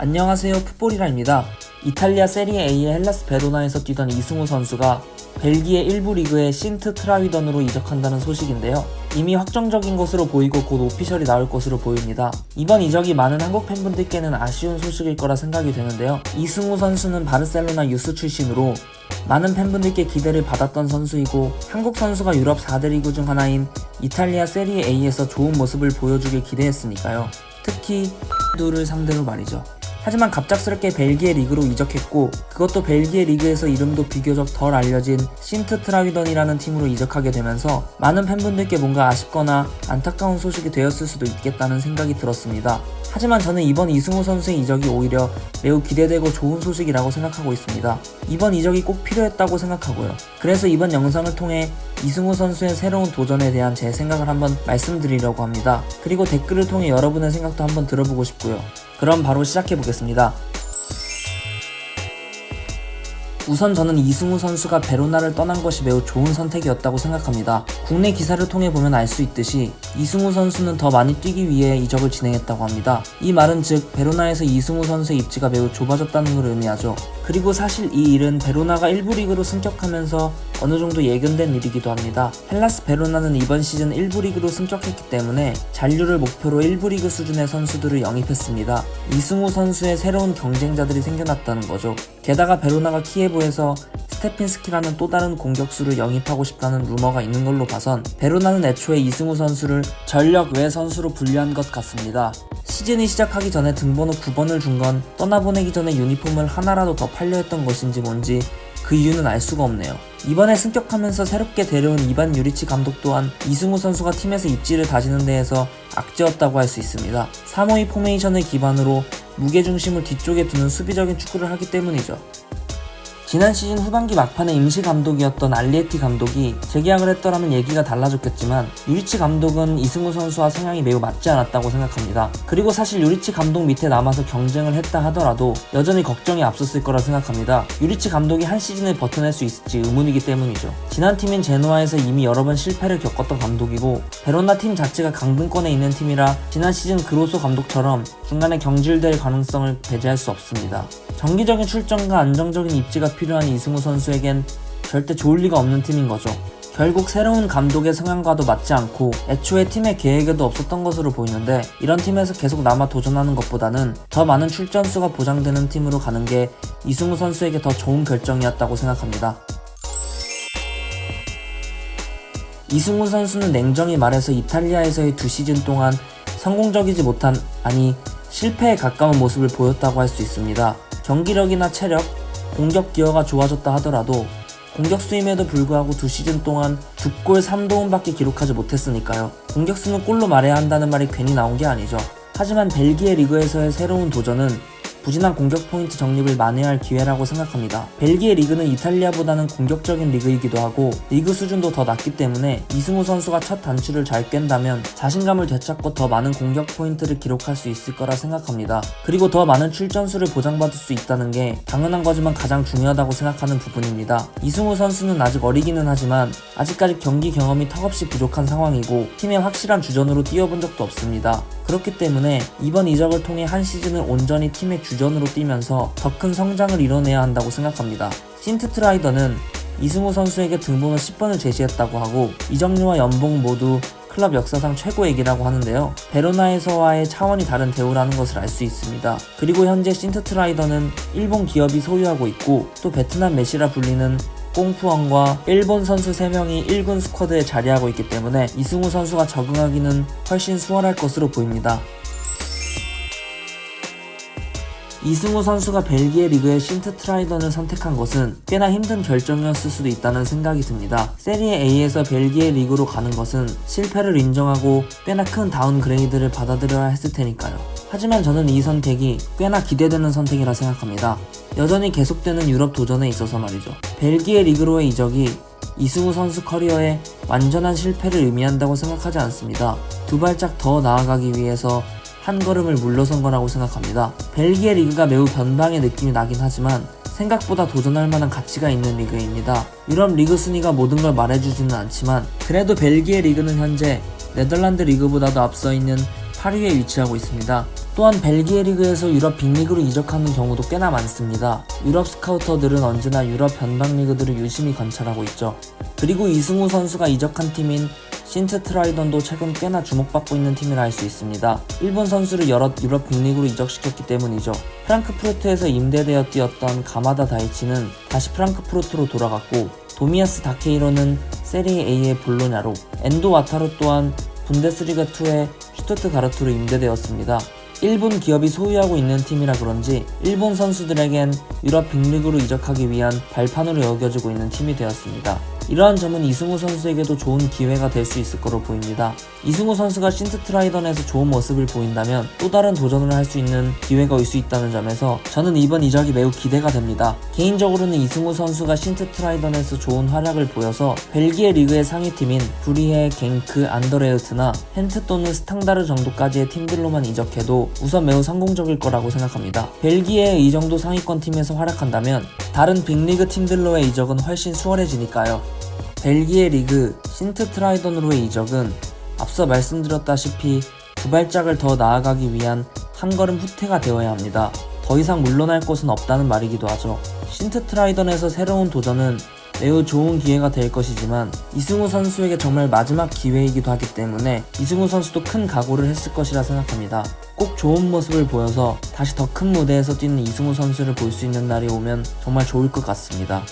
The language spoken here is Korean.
안녕하세요, 풋볼이라입니다. 이탈리아 세리에 A의 헬라스 베로나에서 뛰던 이승우 선수가 벨기에 1부 리그의 신트 트라위던으로 이적한다는 소식인데요. 이미 확정적인 것으로 보이고 곧 오피셜이 나올 것으로 보입니다. 이번 이적이 많은 한국 팬분들께는 아쉬운 소식일 거라 생각이 되는데요. 이승우 선수는 바르셀로나 유스 출신으로 많은 팬분들께 기대를 받았던 선수이고, 한국 선수가 유럽 4대 리그 중 하나인 이탈리아 세리에 A에서 좋은 모습을 보여주길 기대했으니까요. 특히 를 상대로 말이죠. 하지만 갑작스럽게 벨기에 리그로 이적했고, 그것도 벨기에 리그에서 이름도 비교적 덜 알려진 신트 트라위던이라는 팀으로 이적하게 되면서 많은 팬분들께 뭔가 아쉽거나 안타까운 소식이 되었을 수도 있겠다는 생각이 들었습니다. 하지만 저는 이번 이승우 선수의 이적이 오히려 매우 기대되고 좋은 소식이라고 생각하고 있습니다. 이번 이적이 꼭 필요했다고 생각하고요. 그래서 이번 영상을 통해 이승우 선수의 새로운 도전에 대한 제 생각을 한번 말씀드리려고 합니다. 그리고 댓글을 통해 여러분의 생각도 한번 들어보고 싶고요. 그럼 바로 시작해보겠습니다. 우선 저는 이승우 선수가 베로나를 떠난 것이 매우 좋은 선택이었다고 생각합니다. 국내 기사를 통해 보면 알 수 있듯이 이승우 선수는 더 많이 뛰기 위해 이적을 진행했다고 합니다. 이 말은 즉 베로나에서 이승우 선수의 입지가 매우 좁아졌다는 걸 의미하죠. 그리고 사실 이 일은 베로나가 1부 리그로 승격하면서 어느 정도 예견된 일이기도 합니다. 헬라스 베로나는 이번 시즌 1부 리그로 승격했기 때문에 잔류를 목표로 1부 리그 수준의 선수들을 영입했습니다. 이승우 선수의 새로운 경쟁자들이 생겨났다는 거죠. 게다가 베로나가 키예브에서 스테핀스키라는 또 다른 공격수를 영입하고 싶다는 루머가 있는 걸로 봐선 베로나는 애초에 이승우 선수를 전력 외 선수로 분류한 것 같습니다. 시즌이 시작하기 전에 등번호 9번을 준 건 떠나보내기 전에 유니폼을 하나라도 더 팔려 했던 것인지 뭔지 그 이유는 알 수가 없네요. 이번에 승격하면서 새롭게 데려온 이반 유리치 감독 또한 이승우 선수가 팀에서 입지를 다지는 데에서 악재였다고 할 수 있습니다. 3-5-2 포메이션을 기반으로 무게중심을 뒤쪽에 두는 수비적인 축구를 하기 때문이죠. 지난 시즌 후반기 막판에 임시 감독이었던 알리에티 감독이 재계약을 했더라면 얘기가 달라졌겠지만, 유리치 감독은 이승우 선수와 성향이 매우 맞지 않았다고 생각합니다. 그리고 사실 유리치 감독 밑에 남아서 경쟁을 했다 하더라도 여전히 걱정이 앞섰을 거라 생각합니다. 유리치 감독이 한 시즌을 버텨낼 수 있을지 의문이기 때문이죠. 지난 팀인 제노아에서 이미 여러 번 실패를 겪었던 감독이고, 베로나 팀 자체가 강등권에 있는 팀이라 지난 시즌 그로소 감독처럼 중간에 경질될 가능성을 배제할 수 없습니다. 정기적인 출전과 안정적인 입지가 필요한 이승우 선수에겐 절대 좋을 리가 없는 팀인 거죠. 결국 새로운 감독의 성향과도 맞지 않고 애초에 팀의 계획에도 없었던 것으로 보이는데, 이런 팀에서 계속 남아 도전하는 것보다는 더 많은 출전수가 보장되는 팀으로 가는 게 이승우 선수에게 더 좋은 결정이었다고 생각합니다. 이승우 선수는 냉정히 말해서 이탈리아에서의 2시즌 동안 성공적이지 못한, 아니 실패에 가까운 모습을 보였다고 할 수 있습니다. 경기력이나 체력, 공격 기여가 좋아졌다 하더라도 공격수임에도 불구하고 2시즌 동안 2골 3도움밖에 기록하지 못했으니까요. 공격수는 골로 말해야 한다는 말이 괜히 나온 게 아니죠. 하지만 벨기에 리그에서의 새로운 도전은 부진한 공격 포인트 정립을 만회할 기회라고 생각합니다. 벨기에 리그는 이탈리아보다는 공격적인 리그이기도 하고 리그 수준도 더 낮기 때문에 이승우 선수가 첫 단추를 잘 깬다면 자신감을 되찾고 더 많은 공격 포인트를 기록할 수 있을 거라 생각합니다. 그리고 더 많은 출전수를 보장받을 수 있다는 게 당연한 거지만 가장 중요하다고 생각하는 부분입니다. 이승우 선수는 아직 어리기는 하지만 아직까지 경기 경험이 턱없이 부족한 상황이고 팀의 확실한 주전으로 뛰어본 적도 없습니다. 그렇기 때문에 이번 이적을 통해 한 시즌을 온전히 팀의 주전으로 뛰면서 더 큰 성장을 이뤄내야 한다고 생각합니다. 신트 트라이던은 이승우 선수에게 등번호 10번을 제시했다고 하고 이적료와 연봉 모두 클럽 역사상 최고액이라고 하는데요. 베로나에서와의 차원이 다른 대우라는 것을 알 수 있습니다. 그리고 현재 신트 트라이던은 일본 기업이 소유하고 있고, 또 베트남 메시라 불리는 꽁푸엉과 일본 선수 3명이 1군 스쿼드에 자리하고 있기 때문에 이승우 선수가 적응하기는 훨씬 수월할 것으로 보입니다. 이승우 선수가 벨기에 리그의 신트 트라이던을 선택한 것은 꽤나 힘든 결정이었을 수도 있다는 생각이 듭니다. 세리에 A에서 벨기에 리그로 가는 것은 실패를 인정하고 꽤나 큰 다운그레이드를 받아들여야 했을 테니까요. 하지만 저는 이 선택이 꽤나 기대되는 선택이라 생각합니다. 여전히 계속되는 유럽 도전에 있어서 말이죠. 벨기에 리그로의 이적이 이승우 선수 커리어에 완전한 실패를 의미한다고 생각하지 않습니다. 두 발짝 더 나아가기 위해서 한 걸음을 물러선 거라고 생각합니다. 벨기에 리그가 매우 변방의 느낌이 나긴 하지만 생각보다 도전할 만한 가치가 있는 리그입니다. 유럽 리그 순위가 모든 걸 말해주지는 않지만 그래도 벨기에 리그는 현재 네덜란드 리그보다도 앞서 있는 8위에 위치하고 있습니다. 또한 벨기에 리그에서 유럽 빅리그로 이적하는 경우도 꽤나 많습니다. 유럽 스카우터들은 언제나 유럽 변방 리그들을 유심히 관찰하고 있죠. 그리고 이승우 선수가 이적한 팀인 신트트라이던도 최근 꽤나 주목받고 있는 팀이라 할 수 있습니다. 일본 선수를 여러 유럽 빅리그로 이적시켰기 때문이죠. 프랑크푸르트에서 임대되어 뛰었던 가마다 다이치는 다시 프랑크푸르트로 돌아갔고, 도미아스 다케이로는 세리에 A의 볼로냐로, 엔도 와타루 또한 분데스리가2의 슈투트가르트로 임대되었습니다. 일본 기업이 소유하고 있는 팀이라 그런지 일본 선수들에겐 유럽 빅리그로 이적하기 위한 발판으로 여겨지고 있는 팀이 되었습니다. 이러한 점은 이승우 선수에게도 좋은 기회가 될 수 있을 거로 보입니다. 이승우 선수가 신트트라이던에서 좋은 모습을 보인다면 또 다른 도전을 할 수 있는 기회가 올 수 있다는 점에서 저는 이번 이적이 매우 기대가 됩니다. 개인적으로는 이승우 선수가 신트트라이던에서 좋은 활약을 보여서 벨기에 리그의 상위팀인 브리헤, 겐크, 안더레흐트나 헨트 또는 스탕다르 정도까지의 팀들로만 이적해도 우선 매우 성공적일 거라고 생각합니다. 벨기에의 이 정도 상위권 팀에서 활약한다면 다른 빅리그 팀들로의 이적은 훨씬 수월해지니까요. 벨기에 리그 신트트라이던으로의 이적은 앞서 말씀드렸다시피 두 발짝을 더 나아가기 위한 한 걸음 후퇴가 되어야 합니다. 더 이상 물러날 곳은 없다는 말이기도 하죠. 신트트라이던에서 새로운 도전은 매우 좋은 기회가 될 것이지만 이승우 선수에게 정말 마지막 기회이기도 하기 때문에 이승우 선수도 큰 각오를 했을 것이라 생각합니다. 꼭 좋은 모습을 보여서 다시 더 큰 무대에서 뛰는 이승우 선수를 볼 수 있는 날이 오면 정말 좋을 것 같습니다.